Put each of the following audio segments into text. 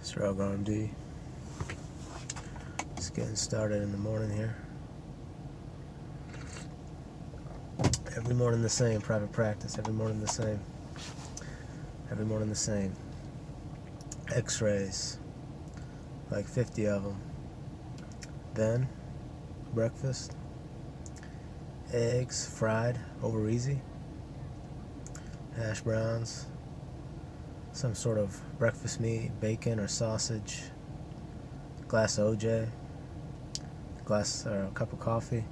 Stroke RMD. Just getting started in the morning here. Every morning the same, private practice. Every morning the same. Every morning the same. X-rays, like 50 of them. Then, breakfast. Eggs, fried, over easy. Hash browns. Some sort of breakfast meat, bacon or sausage. Glass of OJ. Glass or a cup of coffee.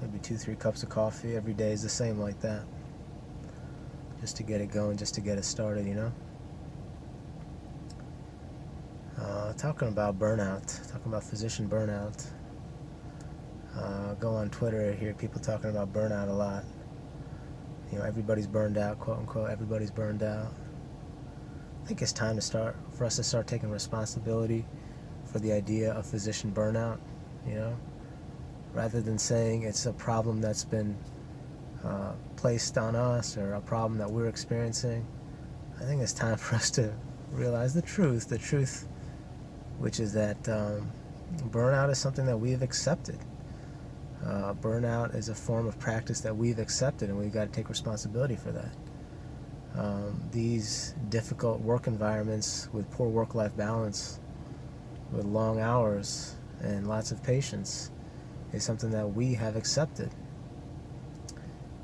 Maybe 2-3 cups of coffee. Every day is the same like that. Just to get it going, just to get it started, you know? Talking about burnout, talking about physician burnout. Go on Twitter, hear people talking about burnout a lot. You know, everybody's burned out, quote unquote, everybody's burned out. I think it's time for us to start taking responsibility for the idea of physician burnout, you know? Rather than saying it's a problem that's been placed on us or a problem that we're experiencing, I think it's time for us to realize the truth, which is that burnout is something that we've accepted. Burnout is a form of practice that we've accepted, and we've got to take responsibility for that. These difficult work environments with poor work-life balance, with long hours and lots of patience, is something that we have accepted.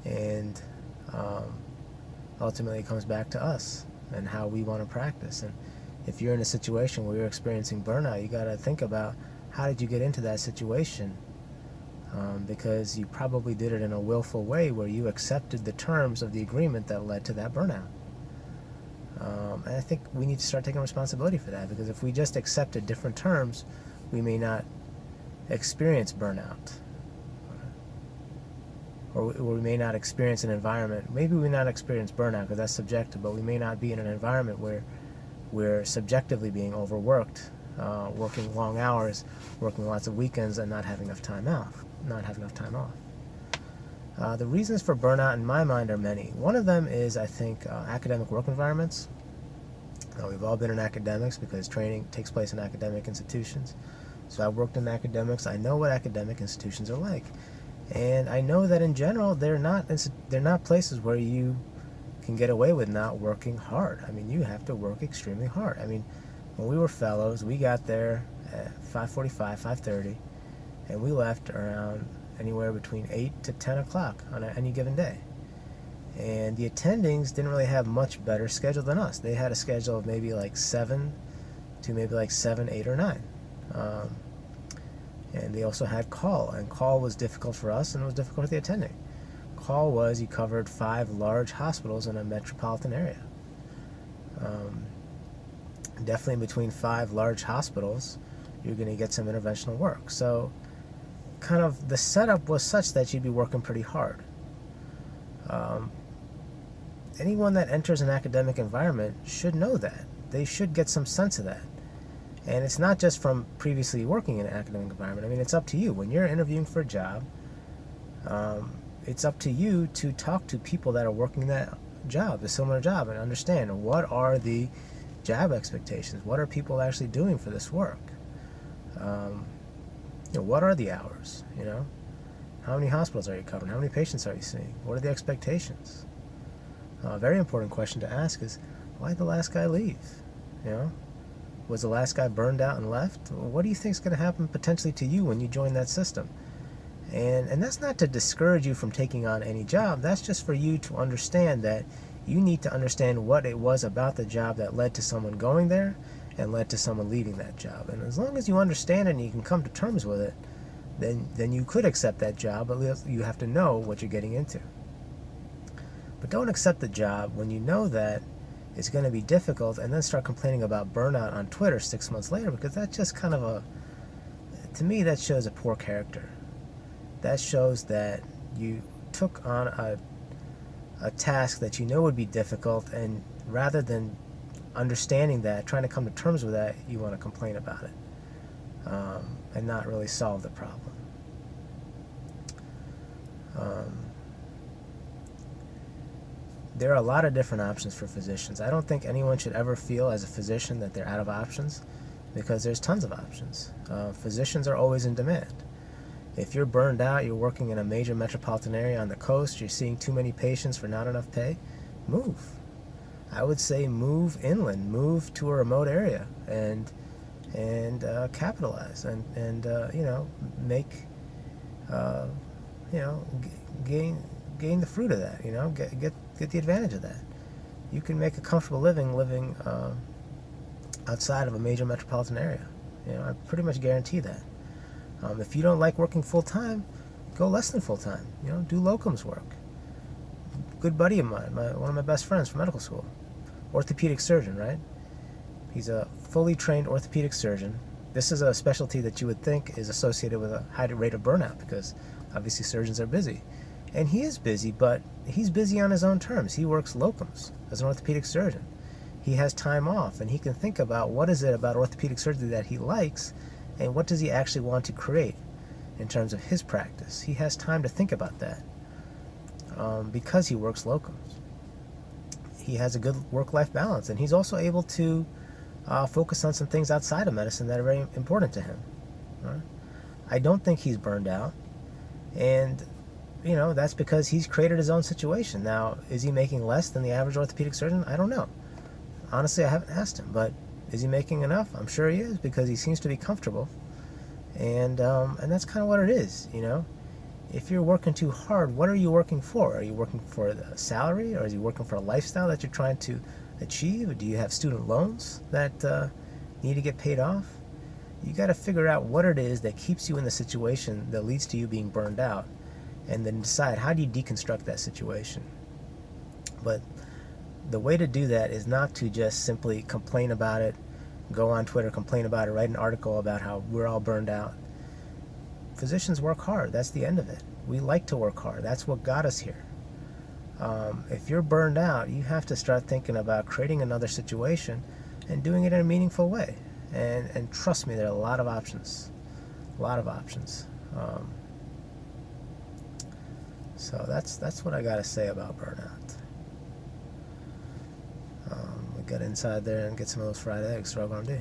And ultimately it comes back to us and how we want to practice. And if you're in a situation where you're experiencing burnout, you got to think about, how did you get into that situation? Because you probably did it in a willful way where you accepted the terms of the agreement that led to that burnout. And I think we need to start taking responsibility for that, because if we just accepted different terms, we may not experience burnout. Or we may not experience an environment. Maybe we not experience burnout because that's subjective, but we may not be in an environment where we're subjectively being overworked, working long hours, working lots of weekends, and not having enough time off. The reasons for burnout in my mind are many. One of them is, I think, academic work environments. We've all been in academics because training takes place in academic institutions. So I've worked in academics. I know what academic institutions are like. And I know that in general, they're not places where you can get away with not working hard. I mean, you have to work extremely hard. I mean, when we were fellows, we got there at 5:45, 5:30, and we left around anywhere between 8 to 10 o'clock on any given day. And the attendings didn't really have much better schedule than us. They had a schedule of maybe like 7 to maybe like 7, 8, or 9. And they also had call, and call was difficult for us, and it was difficult for the attending. Call was, you covered 5 large hospitals in a metropolitan area. Definitely between 5 large hospitals, you're going to get some interventional work. So kind of the setup was such that you'd be working pretty hard. Anyone that enters an academic environment should know that. They should get some sense of that. And it's not just from previously working in an academic environment. I mean, it's up to you. When you're interviewing for a job, it's up to you to talk to people that are working that job, a similar job, and understand what are the job expectations. What are people actually doing for this work? What are the hours? How many hospitals are you covering? How many patients are you seeing? What are the expectations? A very important question to ask is, why did the last guy leave? Was the last guy burned out and left? What do you think is going to happen potentially to you when you join that system? And that's not to discourage you from taking on any job. That's just for you to understand that you need to understand what it was about the job that led to someone going there and led to someone leaving that job. And as long as you understand it and you can come to terms with it, then you could accept that job, but you have to know what you're getting into. But don't accept the job when you know that it's going to be difficult and then start complaining about burnout on Twitter 6 months later, because that's just kind of to me, that shows a poor character. That shows that you took on a task that you know would be difficult, and rather than understanding that, trying to come to terms with that, you want to complain about it and not really solve the problem. there are a lot of different options for physicians. I don't think anyone should ever feel as a physician that they're out of options, because there's tons of options. Physicians are always in demand. If you're burned out, you're working in a major metropolitan area on the coast, you're seeing too many patients for not enough pay, move. I would say move inland, move to a remote area, and capitalize, and make gain the fruit of that. Get the advantage of that. You can make a comfortable living outside of a major metropolitan area. I pretty much guarantee that. If you don't like working full time, go less than full time. Do locums work. Good buddy of mine, one of my best friends from medical school, orthopedic surgeon, right? He's a fully trained orthopedic surgeon. This is a specialty that you would think is associated with a high rate of burnout, because obviously surgeons are busy. And he is busy, but he's busy on his own terms. He works locums as an orthopedic surgeon. He has time off, and he can think about what is it about orthopedic surgery that he likes, and what does he actually want to create in terms of his practice. He has time to think about that because he works locums. He has a good work-life balance, and he's also able to focus on some things outside of medicine that are very important to him. Right? I don't think he's burned out, and that's because he's created his own situation. Now, is he making less than the average orthopedic surgeon? I don't know. Honestly, I haven't asked him, but is he making enough? I'm sure he is, because he seems to be comfortable, and that's kind of what it is. If you're working too hard, what are you working for? Are you working for a salary, or are you working for a lifestyle that you're trying to achieve? Or do you have student loans that need to get paid off? You got to figure out what it is that keeps you in the situation that leads to you being burned out, and then decide, how do you deconstruct that situation? But the way to do that is not to just simply complain about it, go on Twitter, complain about it, write an article about how we're all burned out. Physicians work hard. That's the end of it. We like to work hard. That's what got us here. If you're burned out, you have to start thinking about creating another situation and doing it in a meaningful way. And trust me, there are a lot of options. A lot of options. So that's what I got to say about burnout. We got inside there and get some of those fried eggs. Throw on D.